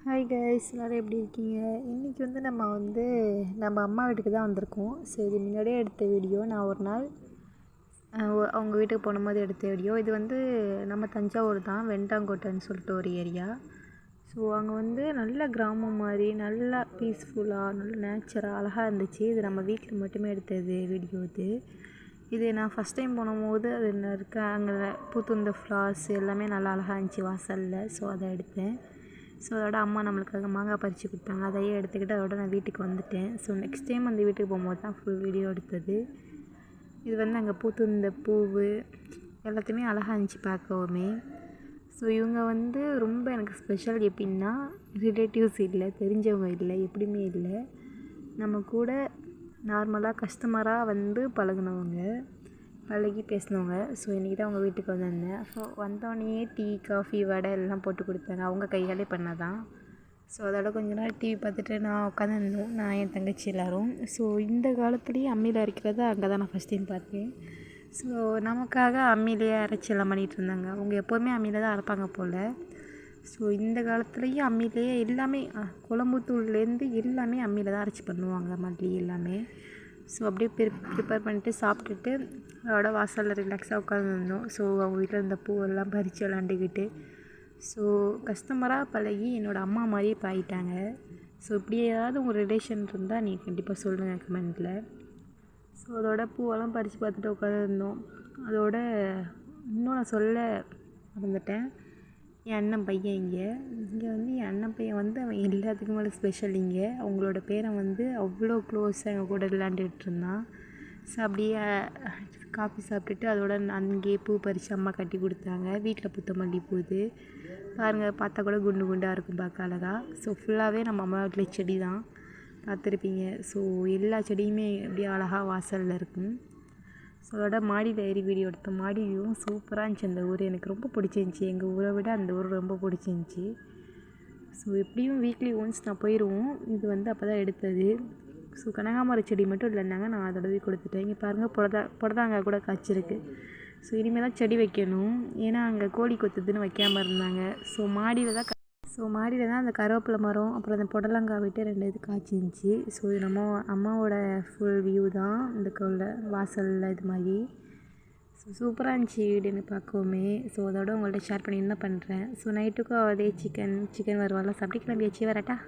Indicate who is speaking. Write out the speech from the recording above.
Speaker 1: Hi guys, எல்லோரும் எப்படி இருக்கீங்க? இன்றைக்கி நம்ம அம்மா வீட்டுக்கு தான் வந்திருக்கோம். ஸோ இது முன்னாடியே எடுத்த வீடியோ. நான் ஒரு நாள் அவங்க வீட்டுக்கு போகும்போது எடுத்த வீடியோ. இது நம்ம தஞ்சாவூர் தான், வெண்டாங்கோட்டைன்னு சொல்லிட்டு ஒரு ஏரியா. ஸோ அங்கே நல்ல கிராமம் மாதிரி, நல்லா பீஸ்ஃபுல்லாக, நல்ல நேச்சராக அழகாக இருந்துச்சு. இது நம்ம வீட்டில் மட்டுமே எடுத்தது வீடியோ. இது நான் ஃபஸ்ட் டைம் போகும்போது அது அங்கே பூத்துந்த ஃப்ளார்ஸ் எல்லாமே நல்லா அழகாக இருந்துச்சு வாசலில். ஸோ அதை எடுத்தேன். ஸோ அதோட அம்மா நம்மளுக்காக மாங்காய் பறித்து கொடுத்தாங்க. அதையே எடுத்துக்கிட்டு அதோட நான் வீட்டுக்கு வந்துட்டேன். ஸோ நெக்ஸ்ட் டைம் அந்த வீட்டுக்கு போகும்போது தான் ஃபுல் வீடியோ எடுத்தது. இது அங்கே பூத்துந்த பூவு எல்லாத்தையுமே அழகாக இருந்துச்சு பார்க்கவுமே. ஸோ இவங்க ரொம்ப எனக்கு ஸ்பெஷல். எப்படின்னா, ரிலேட்டிவ்ஸ் இல்லை, தெரிஞ்சவங்க இல்லை, எப்படியுமே இல்லை. நம்ம கூட நார்மலாக கஸ்டமராக பழகுனவங்க, பழகி பேசினவங்க. ஸோ இன்றைக்கி தான் அவங்க வீட்டுக்கு வந்திருந்தேன். ஸோ வந்தோடனே டீ, காஃபி, வடை எல்லாம் போட்டு கொடுத்தாங்க. அவங்க கையாலே பண்ணதான். ஸோ அதோட கொஞ்ச நேரம் டிவி பார்த்துட்டு நான் உட்காந்துருந்தோம், நான் என் தங்கச்சி எல்லோரும். ஸோ இந்த காலத்துலேயும் அம்மியில் அரைக்கிறத அங்கே தான் நான் ஃபஸ்ட் டைம் பார்த்தேன். ஸோ நமக்காக அம்மியிலேயே அரைச்சி எல்லாம் பண்ணிகிட்டு இருந்தாங்க. அவங்க எப்போதுமே அம்மியில் தான் அரைப்பாங்க போல். ஸோ இந்த காலத்துலேயும் அம்மியிலேயே எல்லாமே, குழம்புத்தூள்லேருந்து எல்லாமே அம்மியில் தான் அரைச்சி பண்ணுவாங்க, மல்லி எல்லாமே. ஸோ அப்படியே ப்ரிப்பேர் பண்ணிவிட்டு சாப்பிட்டுட்டு அதோட வாசலில் ரிலாக்ஸாக உட்காந்துருந்தோம். ஸோ அவங்க வீட்டில் இருந்த பூவெல்லாம் பறித்து விளாண்டுக்கிட்டு, ஸோ கஸ்டமராக பழகி என்னோடய அம்மா மாதிரியே பாயிட்டாங்க. ஸோ இப்படி ஏதாவது உங்கள் ரிலேஷன் இருந்தால் நீங்கள் கண்டிப்பாக சொல்லுங்கள் கமெண்ட்டில். ஸோ அதோட பூவெல்லாம் பறித்து பார்த்துட்டு உட்காந்துருந்தோம். அதோட இன்னும் நான் சொல்ல மறந்துட்டேன், என் அண்ணன் பையன் இங்கே என் அண்ணன் பையன் அவன் எல்லாத்துக்கும் மேலே ஸ்பெஷல். இங்கே அவங்களோட பேரன் அவ்வளோ க்ளோஸாக எங்கள் கூட விளையாண்டுட்டு இருந்தான். ஸோ அப்படியே காஃபி சாப்பிட்டுட்டு அதோட அங்கேயே பூ பறித்து அம்மா கட்டி கொடுத்தாங்க. வீட்டில் பூத்த மல்லிகைப்பூ இது பாருங்கள், பார்த்தா கூட குண்டு குண்டாக இருக்கும், பார்க்க அழகா. ஸோ ஃபுல்லாகவே நம்ம அம்மா வீட்டில் செடி தான், பார்த்துருப்பீங்க. ஸோ எல்லா செடியுமே அப்படியே அழகாக வாசலில் இருக்கும். ஸோ அதோட மாடியில் ஏறி வீடியோ எடுத்தோம். மாடி வியூவும் சூப்பராக இருந்துச்சு. அந்த ஊர் எனக்கு ரொம்ப பிடிச்சிருந்துச்சி. எங்கள் ஊரை விட அந்த ஊர் ரொம்ப பிடிச்சிருந்துச்சி. ஸோ எப்படியும் வீக்லி ஒன்ஸ் நான் போயிடுவோம். இது அப்போ தான் எடுத்தது. ஸோ கனகாமரம் செடி மட்டும் இல்லைன்னாங்க, நான் அதோடவே கொடுத்துட்டேன். இங்கே பாருங்கள், புடதாங்காய் கூட காய்ச்சிருக்கு. ஸோ இனிமேல் தான் செடி வைக்கணும். ஏன்னா அங்கே கோழி கொத்துதுன்னு வைக்காமல் இருந்தாங்க. ஸோ மாடியில் தான் அந்த கருவேப்பிலை மரம், அப்புறம் அந்த புடலங்காய் விட்டு 2 இது காய்ச்சிருந்துச்சி. ஸோ இது நம்ம அம்மாவோட ஃபுல் வியூ தான் இந்த வாசலில் இது மாதிரி. ஸோ சூப்பராக இருந்துச்சு வீடு எனக்கு பார்க்கவுமே. ஸோ அதோட உங்கள்கிட்ட ஷேர் பண்ணி தான் பண்ணுறேன். ஸோ நைட்டுக்கும் அதே சிக்கன் வறுவலாம் சாப்பிட்டு கிளம்பியாச்சு. வரட்டா?